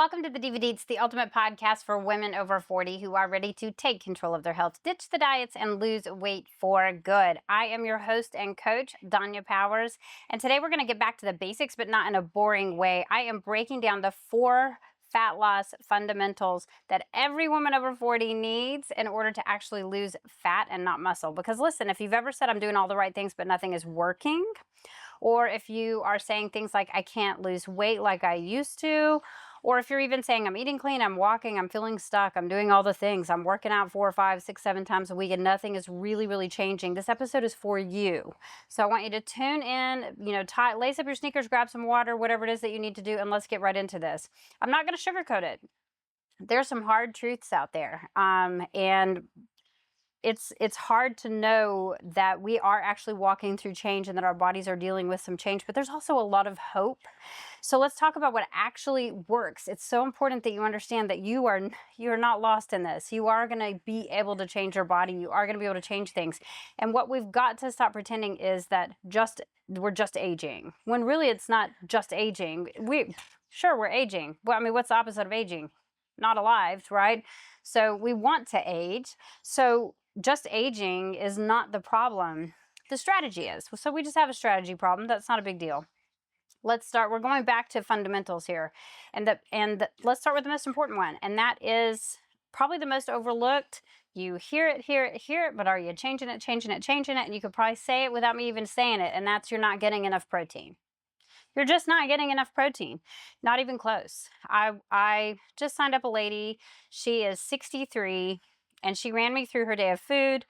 Welcome to the DVDs, the ultimate podcast for women over 40 who are ready to take control of their health, ditch the diets, and lose weight for good. I am your host and coach, Danya Powers, and today we're going to get back to the basics, but not in a boring way. I am breaking down the 4 fat loss fundamentals that every woman over 40 needs in order to actually lose fat and not muscle. Because listen, if you've ever said I'm doing all the right things, but nothing is working, or if you are saying things like, I can't lose weight like I used to, or if you're even saying, I'm eating clean, I'm walking, I'm feeling stuck, I'm doing all the things, I'm working out 4, 5, 6, 7 times a week, and nothing is really changing, this episode is for you. So I want you to tune in, lace up your sneakers, grab some water, whatever it is that you need to do, and let's get right into this. I'm not going to sugarcoat it. There's some hard truths out there, and it's hard to know that we are actually walking through change and that our bodies are dealing with some change, but there's also a lot of hope. So let's talk about what actually works. It's so important that you understand that you're not lost in this. You are going to be able to change your body. You are going to be able to change things. And what we've got to stop pretending is that we're just aging, when really it's not just aging. We're aging. Well, I mean, what's the opposite of aging? Not alive, right? So we want to age. So just aging is not the problem. The strategy is. So we just have a strategy problem. That's not a big deal. Let's start. We're going back to fundamentals here. Let's start with the most important one. And that is probably the most overlooked. You hear it, but are you changing it? And you could probably say it without me even saying it. And that's, you're not getting enough protein. You're just not getting enough protein. Not even close. I just signed up a lady. She is 63 and she ran me through her day of food.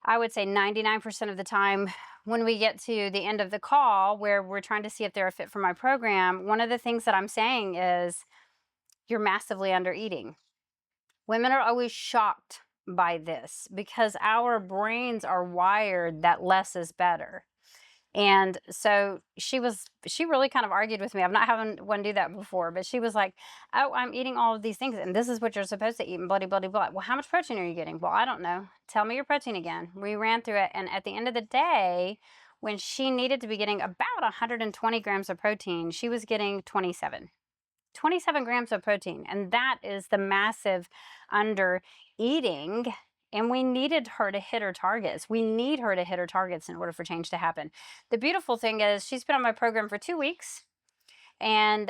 I would say 99% of the time when we get to the end of the call where we're trying to see if they're a fit for my program, one of the things that I'm saying is, you're massively under eating. Women are always shocked by this because our brains are wired that less is better. And so she really kind of argued with me. I've not had one do that before, but she was like, oh, I'm eating all of these things and this is what you're supposed to eat and blah, blah, blah, blah. Well, how much protein are you getting? Well, I don't know. Tell me your protein again. We ran through it. And at the end of the day, when she needed to be getting about 120 grams of protein, she was getting 27 grams of protein. And that is the massive under eating. And we needed her to hit her targets. We need her to hit her targets in order for change to happen. The beautiful thing is she's been on my program for 2 weeks. And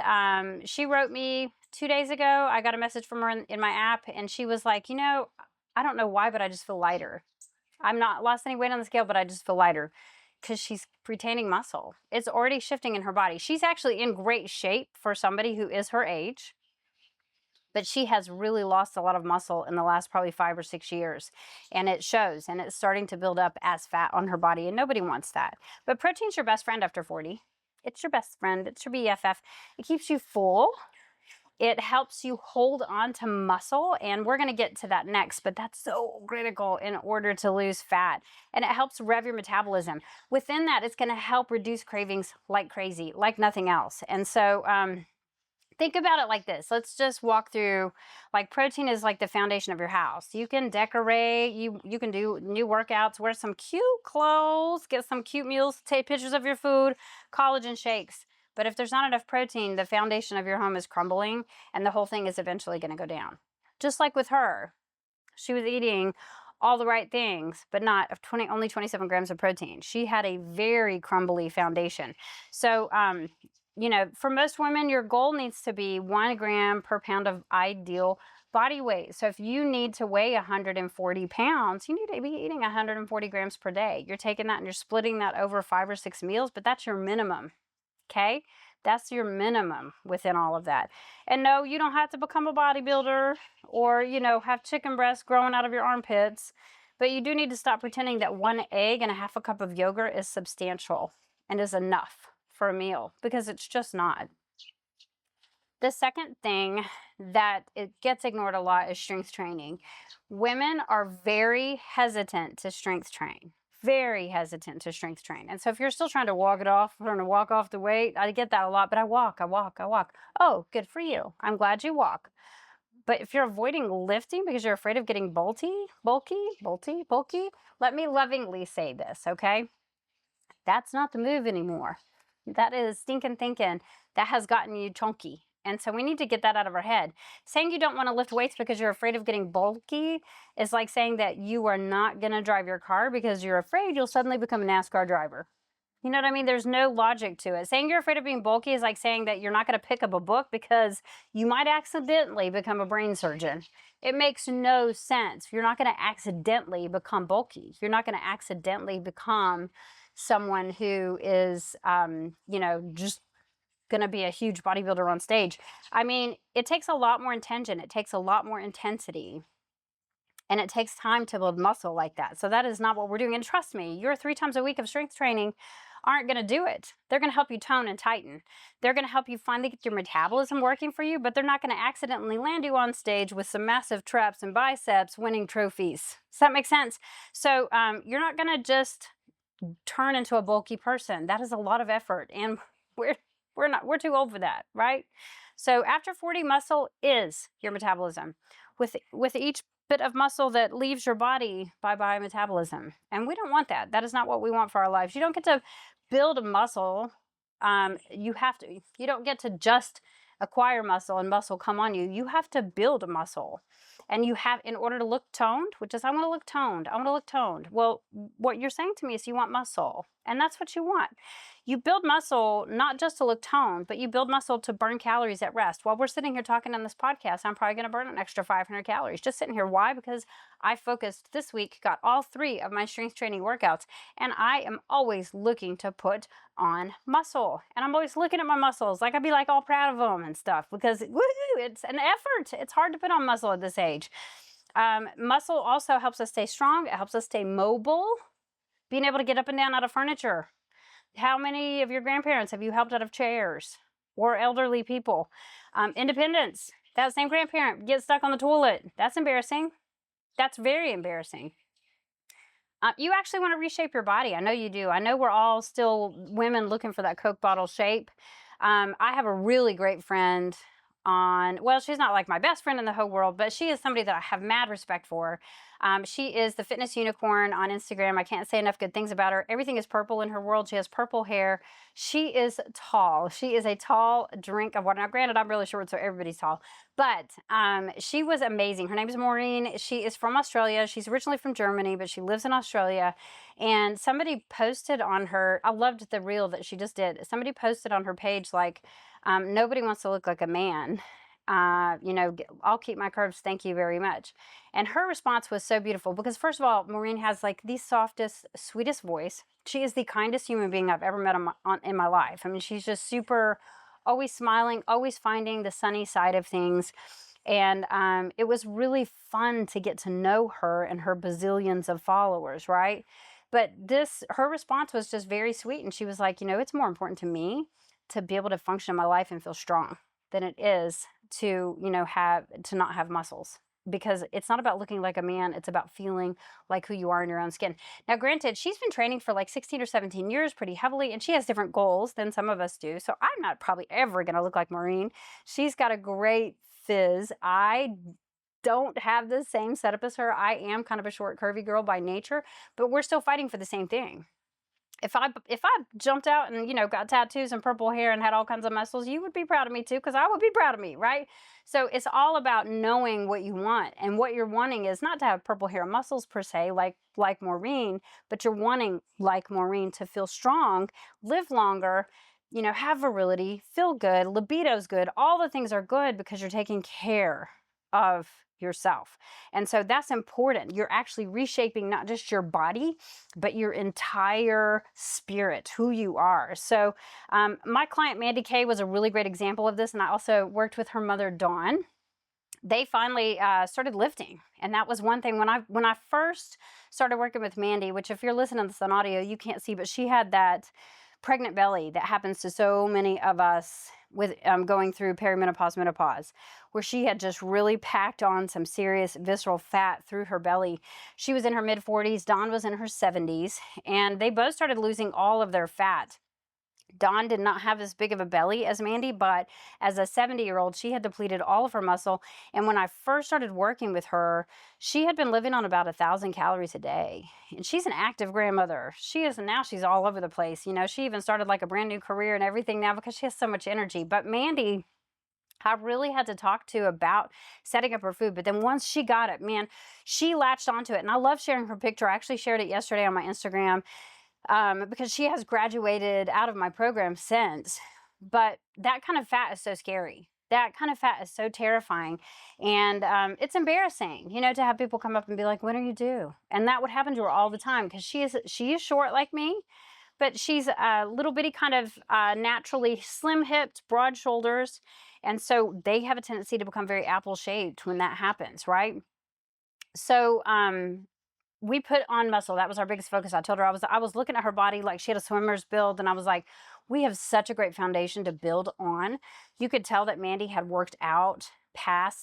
she wrote me 2 days ago. I got a message from her in my app. And she was like, I don't know why, but I just feel lighter. I'm not lost any weight on the scale, but I just feel lighter. Because she's retaining muscle. It's already shifting in her body. She's actually in great shape for somebody who is her age. But she has really lost a lot of muscle in the last probably 5 or 6 years. And it shows, and it's starting to build up as fat on her body, and nobody wants that. But protein's your best friend after 40. It's your best friend. It's your BFF. It keeps you full. It helps you hold on to muscle, and we're going to get to that next, but that's so critical in order to lose fat. And it helps rev your metabolism. Within that, it's going to help reduce cravings like crazy, like nothing else. And so, think about it like this. Let's just walk through, like, protein is like the foundation of your house. You can decorate, you can do new workouts, wear some cute clothes, get some cute meals, take pictures of your food, collagen shakes. But if there's not enough protein, the foundation of your home is crumbling and the whole thing is eventually going to go down. Just like with her, she was eating all the right things, but not only 27 grams of protein. She had a very crumbly foundation. So, for most women, your goal needs to be 1 gram per pound of ideal body weight. So if you need to weigh 140 pounds, you need to be eating 140 grams per day. You're taking that and you're splitting that over 5 or 6 meals, but that's your minimum. Okay? That's your minimum within all of that. And no, you don't have to become a bodybuilder or, have chicken breasts growing out of your armpits. But you do need to stop pretending that 1 egg and a half a cup of yogurt is substantial and is enough for a meal, because it's just not. The second thing that it gets ignored a lot is strength training. Women are very hesitant to strength train. Very hesitant to strength train. And so if you're still trying to walk off the weight, I get that a lot, but I walk. Oh, good for you. I'm glad you walk. But if you're avoiding lifting because you're afraid of getting bulky, let me lovingly say this, okay? That's not the move anymore. That is stinking thinking. That has gotten you chunky. And so we need to get that out of our head. Saying you don't want to lift weights because you're afraid of getting bulky is like saying that you are not going to drive your car because you're afraid you'll suddenly become a NASCAR driver. You know what I mean? There's no logic to it. Saying you're afraid of being bulky is like saying that you're not going to pick up a book because you might accidentally become a brain surgeon. It makes no sense. You're not going to accidentally become bulky. You're not going to accidentally become someone who is, just going to be a huge bodybuilder on stage. I mean, it takes a lot more intention. It takes a lot more intensity. And it takes time to build muscle like that. So that is not what we're doing. And trust me, your 3 times a week of strength training aren't going to do it. They're going to help you tone and tighten. They're going to help you finally get your metabolism working for you, but they're not going to accidentally land you on stage with some massive traps and biceps winning trophies. Does that make sense? So you're not going to just turn into a bulky person. That is a lot of effort. And we're too old for that, right? So after 40, muscle is your metabolism. With each bit of muscle that leaves your body, bye-bye metabolism. And we don't want that. That is not what we want for our lives. You don't get to build a muscle. You don't get to just acquire muscle and muscle come on you. You have to build a muscle. And in order to look toned, which is I want to look toned. Well, what you're saying to me is you want muscle. And that's what you want. You build muscle not just to look toned, but you build muscle to burn calories at rest. While we're sitting here talking on this podcast, I'm probably going to burn an extra 500 calories just sitting here. Why? Because I focused this week, got all 3 of my strength training workouts, and I am always looking to put on muscle. And I'm always looking at my muscles, like I'd be like all proud of them and stuff, because woohoo, it's an effort. It's hard to put on muscle at this age. Muscle also helps us stay strong. It helps us stay mobile, being able to get up and down out of furniture. How many of your grandparents have you helped out of chairs or elderly people? Independence. That same grandparent gets stuck on the toilet. That's embarrassing. That's very embarrassing. You actually want to reshape your body. I know you do. I know we're all still women looking for that Coke bottle shape. I have a really great friend she's not like my best friend in the whole world, but she is somebody that I have mad respect for. She is the fitness unicorn on Instagram. I can't say enough good things about her. Everything is purple in her world. She has purple hair. She is tall. She is a tall drink of water. Now, granted, I'm really short, so everybody's tall. But she was amazing. Her name is Maureen. She is from Australia. She's originally from Germany, but she lives in Australia. And somebody posted on her, I loved the reel that she just did. Somebody posted on her page like, nobody wants to look like a man. I'll keep my curves. Thank you very much. And her response was so beautiful because first of all, Maureen has like the softest, sweetest voice. She is the kindest human being I've ever met in my life. I mean, she's just super, always smiling, always finding the sunny side of things. And it was really fun to get to know her and her bazillions of followers, right? But her response was just very sweet. And she was like, it's more important to me to be able to function in my life and feel strong than it is to, not have muscles. Because it's not about looking like a man, it's about feeling like who you are in your own skin. Now, granted, she's been training for like 16 or 17 years pretty heavily, and she has different goals than some of us do. So I'm not probably ever going to look like Maureen. She's got a great fizz. I don't have the same setup as her. I am kind of a short, curvy girl by nature, but we're still fighting for the same thing. If I jumped out and, got tattoos and purple hair and had all kinds of muscles, you would be proud of me too, because I would be proud of me, right? So it's all about knowing what you want. And what you're wanting is not to have purple hair and muscles per se, like Maureen, but you're wanting, like Maureen, to feel strong, live longer, have virility, feel good, libido's good. All the things are good because you're taking care of yourself. And so that's important. You're actually reshaping not just your body, but your entire spirit, who you are. So my client Mandy Kay was a really great example of this. And I also worked with her mother, Dawn. They finally started lifting. And that was one thing when I first started working with Mandy, which if you're listening to this on audio, you can't see, but she had that pregnant belly that happens to so many of us with going through perimenopause, menopause, where she had just really packed on some serious visceral fat through her belly. She was in her mid-40s, Dawn was in her 70s, and they both started losing all of their fat. Dawn did not have as big of a belly as Mandy, but as a 70-year-old, she had depleted all of her muscle. And when I first started working with her, she had been living on about 1,000 calories a day. And she's an active grandmother. She's all over the place. She even started like a brand new career and everything now because she has so much energy. But Mandy I really had to talk to about setting up her food. But then once she got it, man, she latched onto it. And I love sharing her picture. I actually shared it yesterday on my Instagram because she has graduated out of my program since. But that kind of fat is so scary. That kind of fat is so terrifying. And it's embarrassing, to have people come up and be like, when are you due? And that would happen to her all the time because she is short like me, but she's a little bitty kind of naturally slim hipped, broad shoulders. And so they have a tendency to become very apple shaped when that happens, right? So we put on muscle. That was our biggest focus. I told her I was looking at her body like she had a swimmer's build, and I was like, we have such a great foundation to build on. You could tell that Mandy had worked out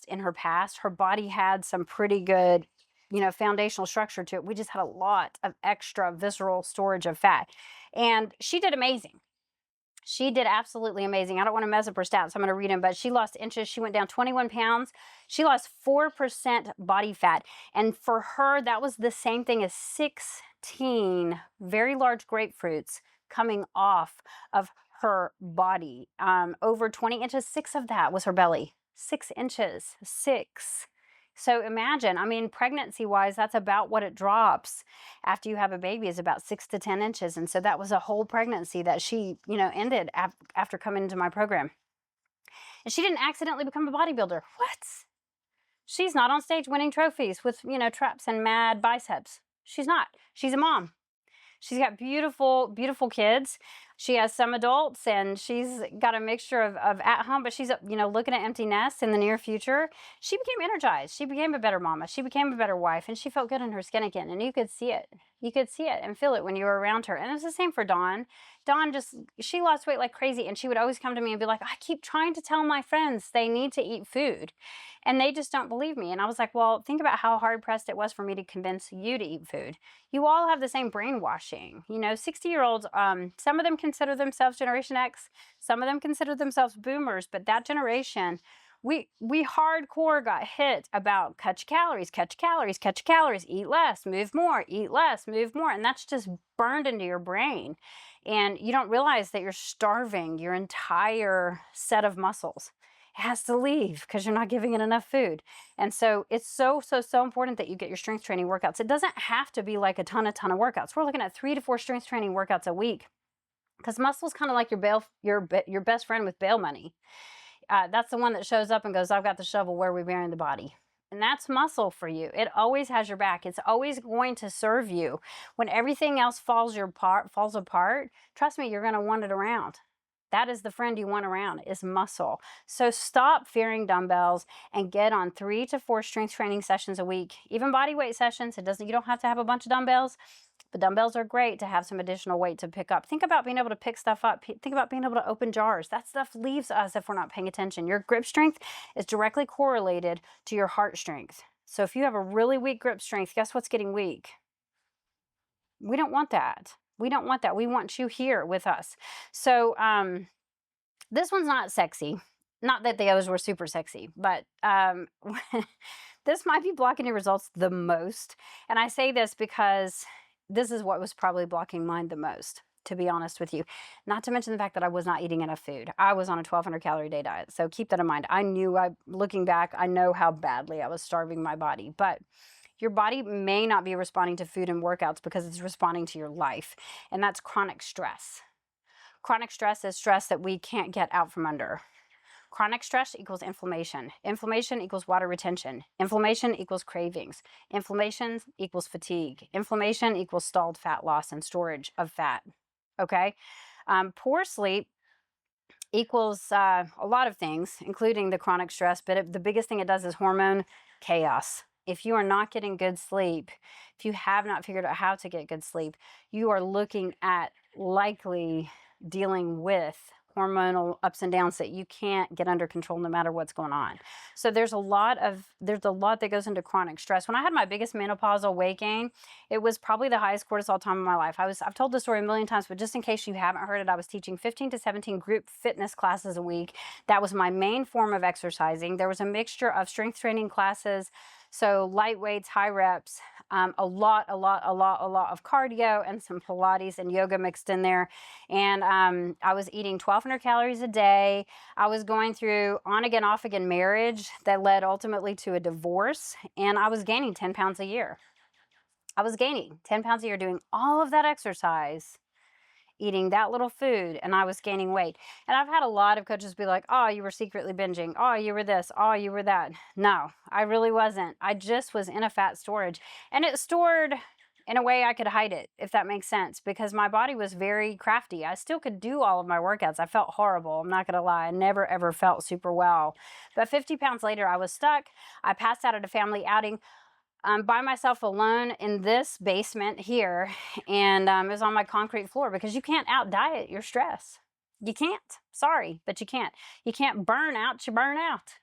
in her past. Her body had some pretty good, foundational structure to it. We just had a lot of extra visceral storage of fat. And she did amazing. She did absolutely amazing. I don't want to mess up her stats. I'm going to read them, but she lost inches. She went down 21 pounds. She lost 4% body fat. And for her, that was the same thing as 16 very large grapefruits coming off of her body. Over 20 inches, 6 of that was her belly. 6 inches, 6. So imagine, pregnancy wise, that's about what it drops after you have a baby, is about 6 to 10 inches. And so that was a whole pregnancy that she, ended after coming into my program. And she didn't accidentally become a bodybuilder. What? She's not on stage winning trophies with, traps and mad biceps. She's not. She's a mom. She's got beautiful, beautiful kids. She has some adults, and she's got a mixture of at home, but she's, looking at empty nests in the near future. She became energized. She became a better mama. She became a better wife, and she felt good in her skin again. And you could see it. You could see it and feel it when you were around her. And it's the same for Dawn. Dawn she lost weight like crazy, and she would always come to me and be like, I keep trying to tell my friends they need to eat food, and they just don't believe me. And I was like, well, think about how hard pressed it was for me to convince you to eat food. You all have the same brainwashing. 60-year-olds, some of them consider themselves Generation X, some of them consider themselves boomers, but that generation, we hardcore got hit about cut your calories, cut your calories, cut your calories, eat less, move more, eat less, move more. And that's just burned into your brain. And you don't realize that you're starving your entire set of muscles. It has to leave because you're not giving it enough food. And so it's so important that you get your strength training workouts. It doesn't have to be like a ton of workouts. We're looking at 3 to 4 strength training workouts a week, because muscle's kind of like your best friend with bail money. That's the one that shows up and goes, I've got the shovel, where are we burying the body? And that's muscle for you. It always has your back. It's always going to serve you. When everything else falls apart, trust me, you're going to want it around. That is the friend you want around, is muscle. So stop fearing dumbbells and get on 3 to 4 strength training sessions a week. Even body weight sessions. You don't have to have a bunch of dumbbells. The dumbbells are great to have some additional weight to pick up. Think about being able to pick stuff up. Think about being able to open jars. That stuff leaves us if we're not paying attention. Your grip strength is directly correlated to your heart strength. So if you have a really weak grip strength, guess what's getting weak? We don't want that. We don't want that. We want you here with us. So this one's not sexy. Not that the others were super sexy, but this might be blocking your results the most. And I say this because this is what was probably blocking mine the most, to be honest with you. Not to mention the fact that I was not eating enough food. I was on a 1,200 calorie day diet. So keep that in mind. Looking back, I know how badly I was starving my body. But your body may not be responding to food and workouts because it's responding to your life. And that's chronic stress. Chronic stress is stress that we can't get out from under. Chronic stress equals inflammation. Inflammation equals water retention. Inflammation equals cravings. Inflammation equals fatigue. Inflammation equals stalled fat loss and storage of fat. Okay? Poor sleep equals a lot of things, including the chronic stress, but the biggest thing it does is hormone chaos. If you are not getting good sleep, if you have not figured out how to get good sleep, you are looking at likely dealing with hormonal ups and downs that you can't get under control no matter what's going on. So there's a lot that goes into chronic stress. When I had my biggest menopausal weight gain, it was probably the highest cortisol time of my life. I've told this story a million times, but just in case you haven't heard it, I was teaching 15 to 17 group fitness classes a week. That was my main form of exercising. There was a mixture of strength training classes, so light weights, high reps, a lot of cardio and some Pilates and yoga mixed in there. And I was eating 1,200 calories a day. I was going through on again, off again marriage that led ultimately to a divorce. And I was gaining 10 pounds a year. I was gaining 10 pounds a year doing all of that exercise, eating that little food, and I was gaining weight. And I've had a lot of coaches be like, oh, you were secretly binging. Oh, you were this. Oh, you were that. No, I really wasn't. I just was in a fat storage. And it stored in a way I could hide it, if that makes sense, because my body was very crafty. I still could do all of my workouts. I felt horrible. I'm not going to lie. I never, ever felt super well. But 50 pounds later, I was stuck. I passed out at a family outing. By myself alone in this basement here, and it was on my concrete floor because you can't out diet your stress. You can't. Sorry, but you can't. You can't burn out. You burn out.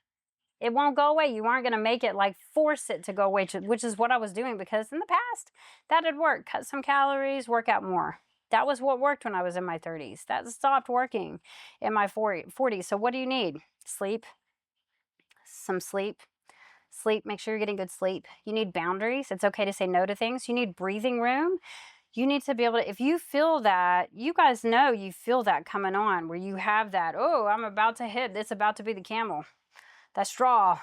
It won't go away. You aren't going to make it like force it to go away, which is what I was doing because in the past that had worked. Cut some calories, work out more. That was what worked when I was in my 30s. That stopped working in my 40s. So what do you need? Sleep. Some sleep. Sleep, make sure you're getting good sleep. You need boundaries. It's okay to say no to things. You need breathing room. You need to be able to, if you feel that, you guys know you feel that coming on where you have that, oh, I'm about to hit, it's about to be the camel, that straw,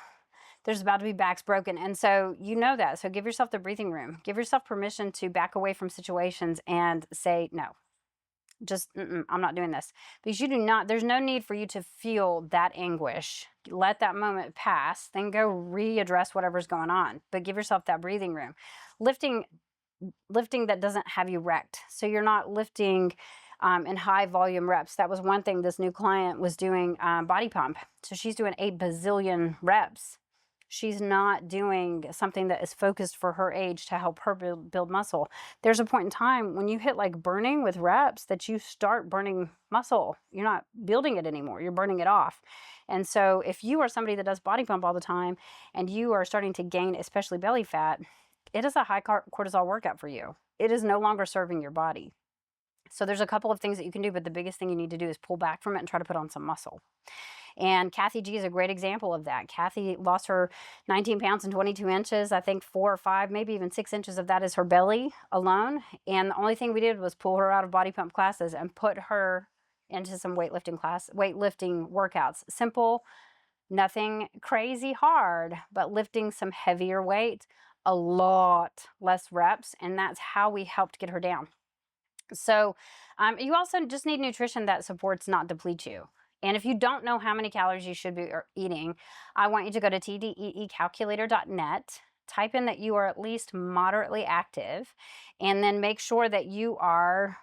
there's about to be backs broken. And so you know that. So give yourself the breathing room. Give yourself permission to back away from situations and say no. Just, I'm not doing this. Because you do not, there's no need for you to feel that anguish. Let that moment pass, then go readdress whatever's going on. But give yourself that breathing room. Lifting that doesn't have you wrecked. So you're not lifting in high volume reps. That was one thing this new client was doing, body pump. So she's doing 8 bazillion reps. She's not doing something that is focused for her age to help her build muscle. There's a point in time when you hit like burning with reps that you start burning muscle. You're not building it anymore. You're burning it off. And so if you are somebody that does body pump all the time and you are starting to gain, especially belly fat, it is a high cortisol workout for you. It is no longer serving your body. So there's a couple of things that you can do, but the biggest thing you need to do is pull back from it and try to put on some muscle. And Kathy G is a great example of that. Kathy lost her 19 pounds and 22 inches. I think 4 or 5, maybe even 6 inches of that is her belly alone. And the only thing we did was pull her out of body pump classes and put her into some weightlifting workouts. Simple, nothing crazy hard, but lifting some heavier weight, a lot less reps. And that's how we helped get her down. So you also just need nutrition that supports, not depletes you. And if you don't know how many calories you should be eating, I want you to go to tdeecalculator.net, type in that you are at least moderately active, and then make sure that you are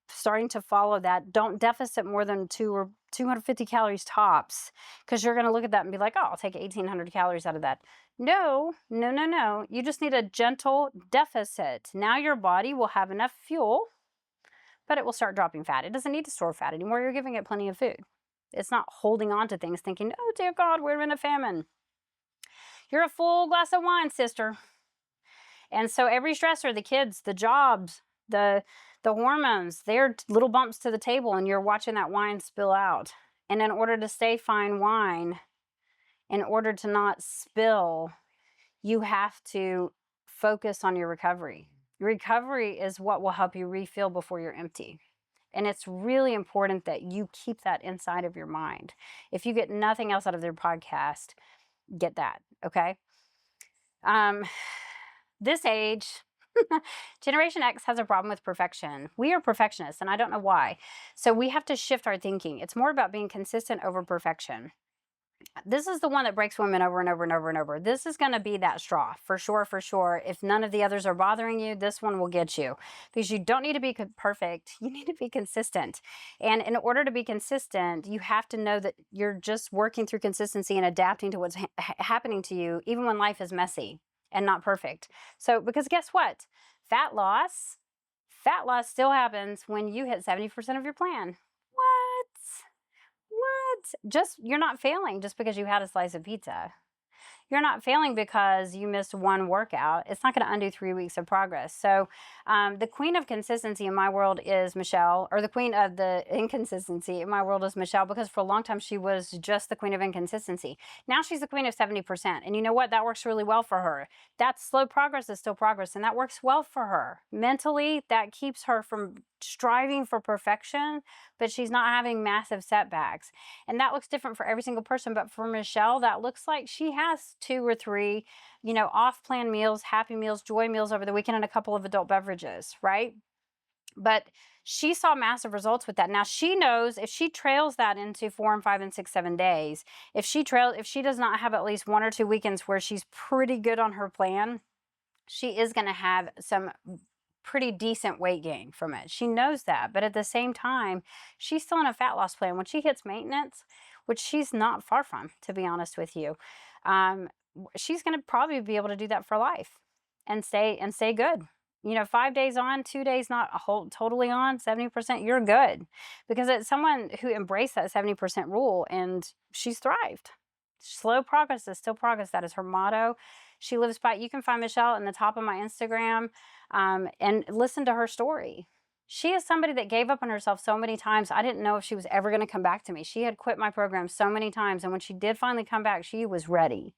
starting to follow that. Don't deficit more than 250 calories tops, because you're going to look at that and be like, oh, I'll take 1,800 calories out of that. No. You just need a gentle deficit. Now your body will have enough fuel, but it will start dropping fat. It doesn't need to store fat anymore. You're giving it plenty of food. It's not holding on to things thinking, oh, dear God, we're in a famine. You're a full glass of wine, sister. And so every stressor, the kids, the jobs, the hormones, they're little bumps to the table, and you're watching that wine spill out. And in order to stay fine wine, in order to not spill, you have to focus on your recovery. Recovery is what will help you refill before you're empty. And it's really important that you keep that inside of your mind. If you get nothing else out of their podcast, get that, okay? This age, Generation X has a problem with perfection. We are perfectionists, and I don't know why. So we have to shift our thinking. It's more about being consistent over perfection. This is the one that breaks women over and over and over and over. This is going to be that straw, for sure. If none of the others are bothering you, this one will get you. Because you don't need to be perfect. You need to be consistent. And in order to be consistent, you have to know that you're just working through consistency and adapting to what's happening to you, even when life is messy and not perfect. So, because guess what? Fat loss still happens when you hit 70% of your plan. What? Just, you're not failing just because you had a slice of pizza. you're not failing because you missed one workout. It's not going to undo 3 weeks of progress. So the queen of consistency in my world is Michelle, or the queen of the inconsistency in my world is Michelle, because for a long time she was just the queen of inconsistency. Now she's the queen of 70%. And you know what? That works really well for her. That slow progress is still progress, and that works well for her. Mentally, that keeps her from striving for perfection, but she's not having massive setbacks. And that looks different for every single person. But for Michelle, that looks like she has 2 or 3, off-plan meals, happy meals, joy meals over the weekend, and a couple of adult beverages, right? But she saw massive results with that. Now she knows if she trails that into 4 and 5 and 6, 7 days, if she does not have at least 1 or 2 weekends where she's pretty good on her plan, she is going to have some pretty decent weight gain from it. She knows that, but at the same time, she's still in a fat loss plan. When she hits maintenance, which she's not far from, to be honest with you, she's going to probably be able to do that for life and stay good. 5 days on, 2 days not totally on, 70%, you're good. Because it's someone who embraced that 70% rule, and she's thrived. Slow progress is still progress. That is her motto. She lives by it. You can find Michelle in the top of my Instagram and listen to her story. She is somebody that gave up on herself so many times. I didn't know if she was ever going to come back to me. She had quit my program so many times. And when she did finally come back, she was ready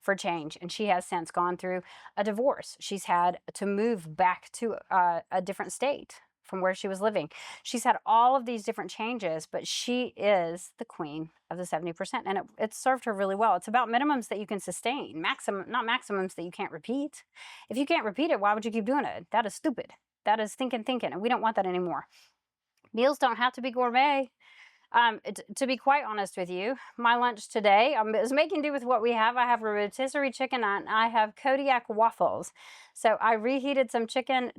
for change. And she has since gone through a divorce. She's had to move back to a different state from where she was living. She's had all of these different changes, but she is the queen of the 70%. And it served her really well. It's about minimums that you can sustain, not maximums that you can't repeat. If you can't repeat it, why would you keep doing it? That is stupid. That is thinking. And we don't want that anymore. Meals don't have to be gourmet. To be quite honest with you, my lunch today is making do with what we have. I have a rotisserie chicken and I have Kodiak waffles. So I reheated some chicken,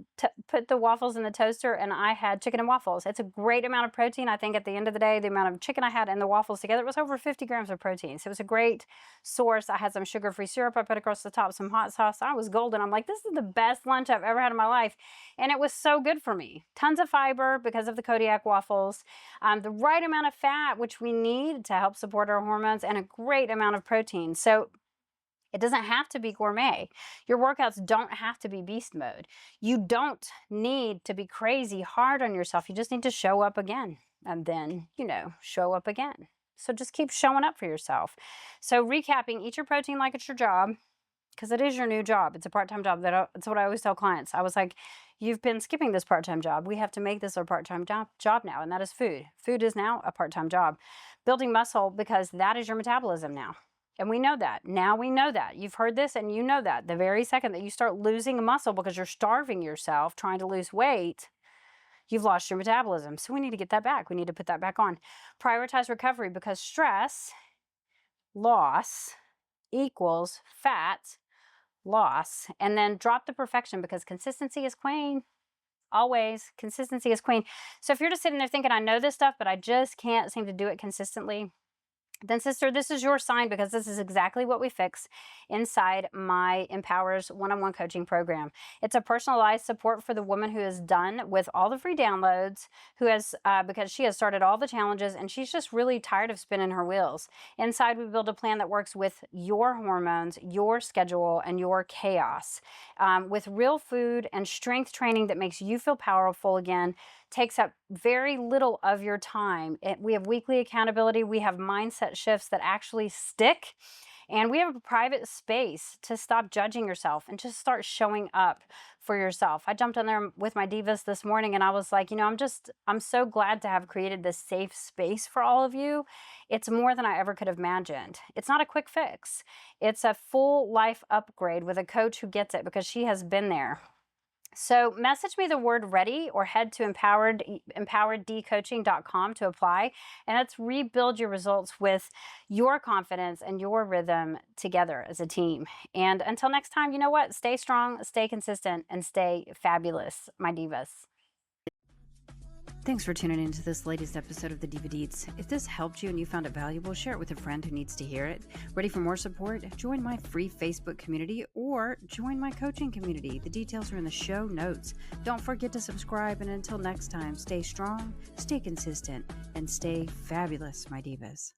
put the waffles in the toaster, and I had chicken and waffles. It's a great amount of protein. I think at the end of the day, the amount of chicken I had and the waffles together, it was over 50 grams of protein. So it was a great source. I had some sugar-free syrup I put across the top, some hot sauce. I was golden. I'm like, this is the best lunch I've ever had in my life. And it was so good for me. Tons of fiber because of the Kodiak waffles. The right amount of fat, which we need to help support our hormones, and a great amount of protein. So it doesn't have to be gourmet. Your workouts don't have to be beast mode. You don't need to be crazy hard on yourself. You just need to show up again and then, show up again. So just keep showing up for yourself. So recapping, eat your protein like it's your job, because it is your new job. It's a part-time job. That's what I always tell clients. I was like, you've been skipping this part-time job. We have to make this our part-time job now, and that is food. Food is now a part-time job. Building muscle, because that is your metabolism now. And we know that. Now we know that. You've heard this and you know that. The very second that you start losing muscle because you're starving yourself trying to lose weight, you've lost your metabolism. So we need to get that back. We need to put that back on. Prioritize recovery, because stress loss equals fat loss. And then drop the perfection, because consistency is queen. Always. Consistency is queen. So if you're just sitting there thinking, I know this stuff, but I just can't seem to do it consistently, then sister, this is your sign, because this is exactly what we fix inside my Empowers one-on-one coaching program. It's a personalized support for the woman who is done with all the free downloads, who has, because she has started all the challenges and she's just really tired of spinning her wheels. Inside, we build a plan that works with your hormones, your schedule, and your chaos, with real food and strength training that makes you feel powerful again, takes up very little of your time. We have weekly accountability. We have mindset shifts that actually stick. And we have a private space to stop judging yourself and just start showing up for yourself. I jumped on there with my divas this morning and I was like, I'm so glad to have created this safe space for all of you. It's more than I ever could have imagined. It's not a quick fix. It's a full life upgrade with a coach who gets it, because she has been there. So message me the word ready, or head to empowereddcoaching.com to apply. And let's rebuild your results with your confidence and your rhythm together as a team. And until next time, you know what? Stay strong, stay consistent, and stay fabulous, my divas. Thanks for tuning into this latest episode of the Diva Deets. If this helped you and you found it valuable, share it with a friend who needs to hear it. Ready for more support? Join my free Facebook community or join my coaching community. The details are in the show notes. Don't forget to subscribe, and until next time, stay strong, stay consistent, and stay fabulous, my divas.